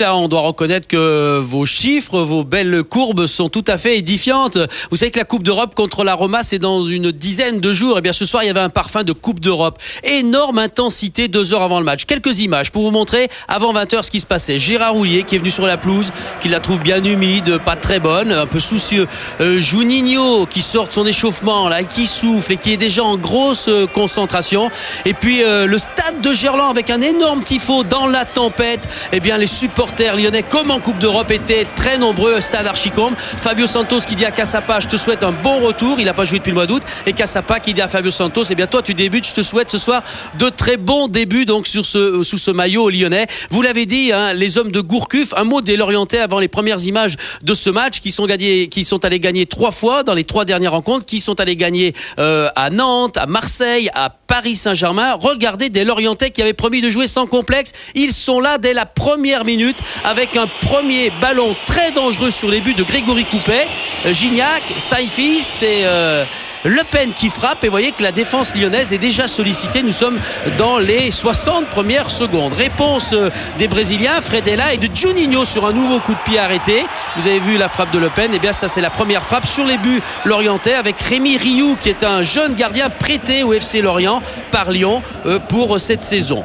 Là, on doit reconnaître que vos chiffres, vos belles courbes sont tout à fait édifiantes. Vous savez que la Coupe d'Europe contre la Roma, c'est dans une dizaine de jours. Et bien, ce soir, il y avait un parfum de Coupe d'Europe. Énorme intensité 2 heures avant le match. Quelques images pour vous montrer avant 20h ce qui se passait. Gérard Houllier qui est venu sur la pelouse, qui la trouve bien humide, pas très bonne, un peu soucieux. Juninho qui sort de son échauffement, là, qui souffle et qui est déjà en grosse concentration. Et puis, le stade de Gerland avec un énorme tifo dans la tempête. Eh bien, les supporters lyonnais, comme en Coupe d'Europe, étaient très nombreux au stade Archicombe. Fabio Santos qui dit à Cassapa, je te souhaite un bon retour. Il n'a pas joué depuis le mois d'août. Et Cassapa qui dit à Fabio Santos, eh bien toi tu débutes, je te souhaite ce soir de très bons débuts donc sous ce maillot lyonnais. Vous l'avez dit, hein, les hommes de Gourcuff. Un mot des Lorientais avant les premières images de ce match qui sont allés gagner 3 fois dans les 3 dernières rencontres, qui sont allés gagner à Nantes, à Marseille, à Paris Saint-Germain. Regardez des Lorientais qui avaient promis de jouer sans complexe. Ils sont là dès la première minute avec un premier ballon très dangereux sur les buts de Grégory Coupet. Gignac, Saifi, c'est Le Pen qui frappe et vous voyez que la défense lyonnaise est déjà sollicitée. Nous sommes dans les 60 premières secondes. Réponse des Brésiliens, Fredella et de Juninho sur un nouveau coup de pied arrêté. Vous avez vu la frappe de Le Pen, et bien ça c'est la première frappe sur les buts lorientais avec Rémi Rioux qui est un jeune gardien prêté au FC Lorient par Lyon pour cette saison.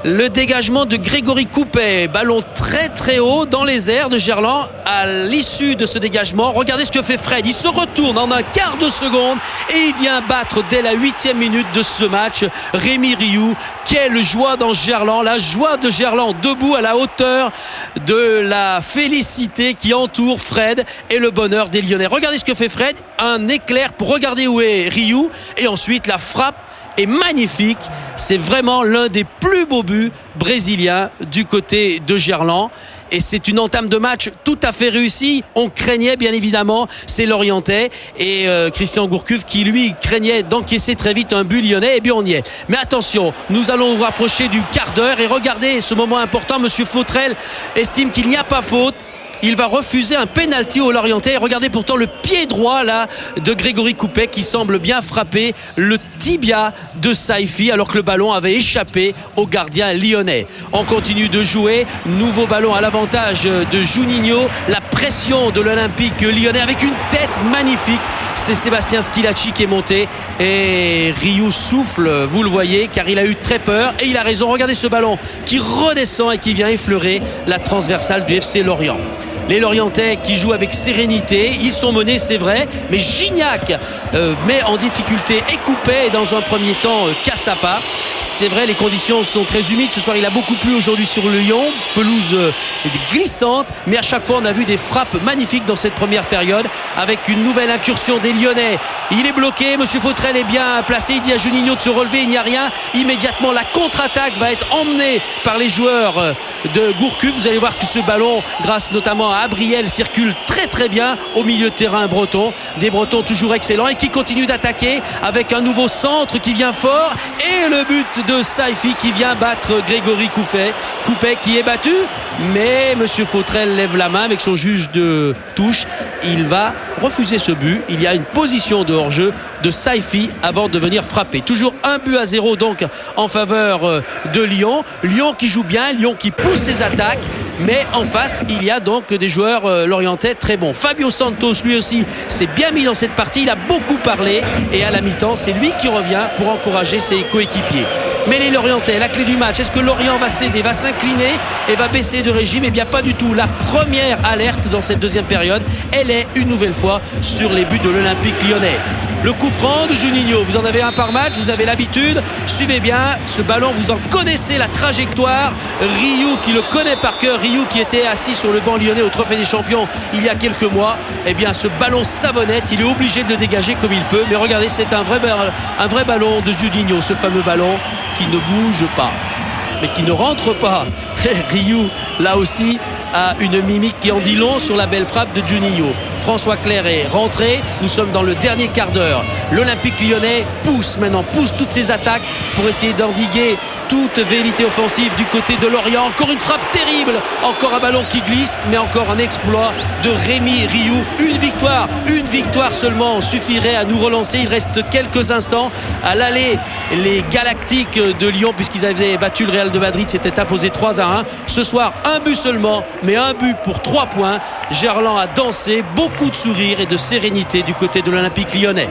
Le dégagement de Grégory Coupet, ballon très très haut dans les airs de Gerland. À l'issue de ce dégagement, regardez ce que fait Fred. Il se retourne en un quart de seconde et il vient battre dès la 8e minute de ce match Rémi Rioux. Quelle joie dans Gerland, la joie de Gerland debout à la hauteur de la félicité qui entoure Fred et le bonheur des Lyonnais. Regardez ce que fait Fred, un éclair pour regarder où est Rioux et ensuite la frappe est magnifique. C'est vraiment l'un des plus beaux buts brésiliens du côté de Gerland. Et c'est une entame de match tout à fait réussie. On craignait bien évidemment ces Lorientais et Christian Gourcuff qui lui craignait d'encaisser très vite un but lyonnais. Et bien on y est. Mais attention, nous allons nous rapprocher du quart d'heure et regardez ce moment important. Monsieur Fautrel estime qu'il n'y a pas faute. Il va refuser un pénalty au Lorientais. Regardez pourtant le pied droit là de Grégory Coupet qui semble bien frapper le tibia de Saifi alors que le ballon avait échappé au gardien lyonnais. On continue de jouer. Nouveau ballon à l'avantage de Juninho. La pression de l'Olympique lyonnais avec une tête magnifique. C'est Sébastien Schilacci qui est monté et Rioux souffle, vous le voyez, car il a eu très peur et il a raison. Regardez ce ballon qui redescend et qui vient effleurer la transversale du FC Lorient. Les Lorientais qui jouent avec sérénité, ils sont menés c'est vrai, mais Gignac met en difficulté et Coupet et dans un premier temps Cassapa. C'est vrai, les conditions sont très humides, ce soir il a beaucoup plu aujourd'hui sur le Lyon, pelouse glissante, mais à chaque fois on a vu des frappes magnifiques dans cette première période avec une nouvelle incursion des Lyonnais. Il est bloqué, monsieur Fautrel est bien placé, il dit à Juninho de se relever, il n'y a rien. Immédiatement la contre-attaque va être emmenée par les joueurs de Gourcuff. Vous allez voir que ce ballon, grâce notamment à Abriel, circule très très bien au milieu de terrain breton. Des Bretons toujours excellents et qui continuent d'attaquer avec un nouveau centre qui vient fort et le but de Saifi qui vient battre Grégory Coupet qui est battu, mais monsieur Fautrel lève la main avec son juge de touche. Il va refuser ce but. Il y a une position de hors-jeu de Saifi avant de venir frapper. Toujours 1-0 donc en faveur de Lyon. Lyon qui joue bien, Lyon qui pousse ses attaques, mais en face il y a donc des joueurs lorientais très bons. Fabio Santos lui aussi s'est bien mis dans cette partie, il a beaucoup parlé et à la mi-temps c'est lui qui revient pour encourager ses coéquipiers. Mais les Lorientais, la clé du match, est-ce que Lorient va céder, va s'incliner et va baisser de régime? Eh bien pas du tout. La première alerte dans cette deuxième période, elle est une nouvelle fois sur les buts de l'Olympique lyonnais. Le coup franc de Juninho, vous en avez un par match, vous avez l'habitude, suivez bien ce ballon, vous en connaissez la trajectoire. Rioux qui le connaît par cœur, Rioux qui était assis sur le banc lyonnais au Trophée des Champions il y a quelques mois, eh bien ce ballon savonnette, il est obligé de le dégager comme il peut, mais regardez, c'est un vrai ballon de Juninho, ce fameux ballon qui ne bouge pas, mais qui ne rentre pas. Rioux, là aussi, a une mimique qui en dit long sur la belle frappe de Juninho. François Clerc est rentré, nous sommes dans le dernier quart d'heure. L'Olympique lyonnais pousse toutes ses attaques pour essayer d'endiguer toute vérité offensive du côté de Lorient. Encore une frappe terrible, encore un ballon qui glisse, mais encore un exploit de Rémi Rioux. Une victoire seulement suffirait à nous relancer. Il reste quelques instants. À l'aller, les Galactiques de Lyon, puisqu'ils avaient battu le Real de Madrid, s'étaient imposés 3-1. Ce soir, un but seulement, mais un but pour 3 points. Gerland a dansé, beaucoup de sourires et de sérénité du côté de l'Olympique lyonnais.